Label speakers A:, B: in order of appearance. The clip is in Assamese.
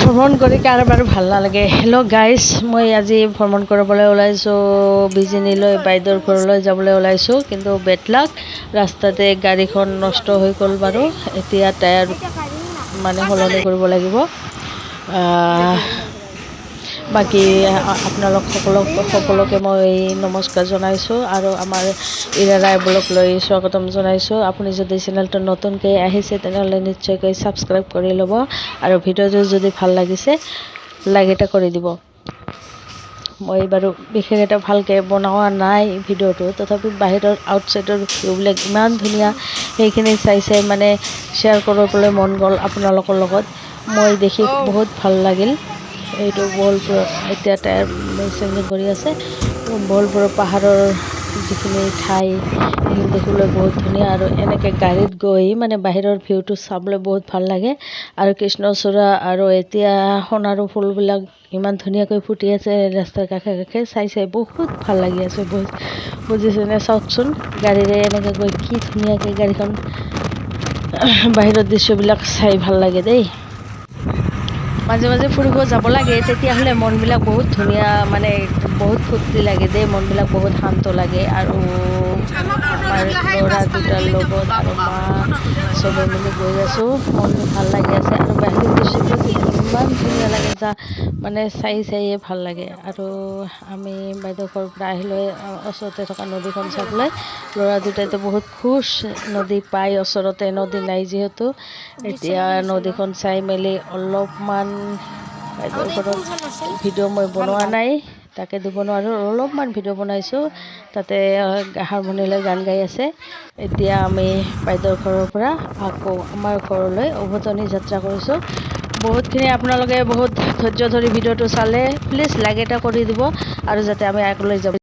A: ভ্ৰমণ কৰি কাৰোবাৰ ভাল নালাগে। হেল্ল' গাইজ, মই আজি ভ্ৰমণ কৰিবলৈ ওলাইছোঁ বিজিনীলৈ, বাইদেউৰ ঘৰলৈ যাবলৈ ওলাইছোঁ। কিন্তু বেড লাক, ৰাস্তাতে গাড়ীখন নষ্ট হৈ গ'ল বাৰু। এতিয়া টায়াৰ মানে সলনি কৰিব লাগিব। বাকী আপোনালোক সকলোকে মই নমস্কাৰ জনাইছোঁ আৰু আমাৰ ইৰা ৰাইবলক লৈ স্বাগতম জনাইছোঁ। আপুনি যদি চেনেলটো নতুনকৈ আহিছে তেনেহ'লে নিশ্চয়কৈ ছাবস্ক্ৰাইব কৰি ল'ব আৰু ভিডিঅ'টো যদি ভাল লাগিছে লাইক এটা কৰি দিব। মই বাৰু বিশেষ এটা ভালকৈ বনোৱা নাই ভিডিঅ'টো, তথাপি বাহিৰৰ আউটছাইডৰ ভিউবিলাক ইমান ধুনীয়া, সেইখিনি চাই মানে শ্বেয়াৰ কৰিবলৈ মন গ'ল আপোনালোকৰ লগত। মই দেখি বহুত ভাল লাগিল। এইটো বহলপুৰত এতিয়া টায়াৰ চেঞ্জিং কৰি আছে। বহলপুৰৰ পাহাৰৰ যিখিনি ঠাই সেইখিনি দেখিবলৈ বহুত ধুনীয়া আৰু এনেকৈ গাড়ীত গৈ মানে বাহিৰৰ ভিউটো চাবলৈ বহুত ভাল লাগে। আৰু কৃষ্ণচূড়া আৰু এতিয়া সোণাৰু ফুলবিলাক ইমান ধুনীয়াকৈ ফুটি আছে ৰাস্তাৰ কাষে কাষে, চাই বহুত ভাল লাগি আছে। বুজিছেনে? চাওকচোন গাড়ীৰে এনেকৈ গৈ কি ধুনীয়াকৈ গাড়ীখন বাহিৰৰ দৃশ্যবিলাক চাই ভাল লাগে দেই। মাজে মাজে ফুৰিব যাব লাগে, তেতিয়াহ'লে মনবিলাক বহুত ধুনীয়া, মানে বহুত ফূৰ্তি লাগে দেই, মনবিলাক বহুত শান্ত লাগে। আৰু আমাৰ ল'ৰা দুটাৰ লগত আৰু মা চবে মিলি গৈ আছোঁ, মন ভাল লাগি আছে। আৰু বাহিৰৰ দৃশ্যবিলাক ইমান ধুনীয়া লাগে, মানে চাইয়ে ভাল লাগে। আৰু আমি বাইদেউ ঘৰৰ পৰা আহিলৈ ওচৰতে থকা নদীখন চাবলৈ, ল'ৰা দুটাইতো বহুত খুচ, নদী পাই ওচৰতে, নদী নাই যিহেতু। এতিয়া নদীখন চাই মেলি অলপমান বাইদেউৰ ঘৰত ভিডিঅ' মই বনোৱা নাই, তাকে দিব নোৱাৰোঁ, অলপমান ভিডিঅ' বনাইছোঁ। তাতে হাৰমনি লৈ গান গাই আছে। এতিয়া আমি বাইদেউৰ ঘৰৰ পৰা আকৌ আমাৰ ঘৰলৈ উভতনি যাত্ৰা কৰিছোঁ। বহুতখিনি আপোনালোকে বহুত ধৈৰ্য ধৰি ভিডিঅ'টো চালে, প্লিজ লাইক এটা কৰি দিব আৰু যাতে আমি আগলৈ যাব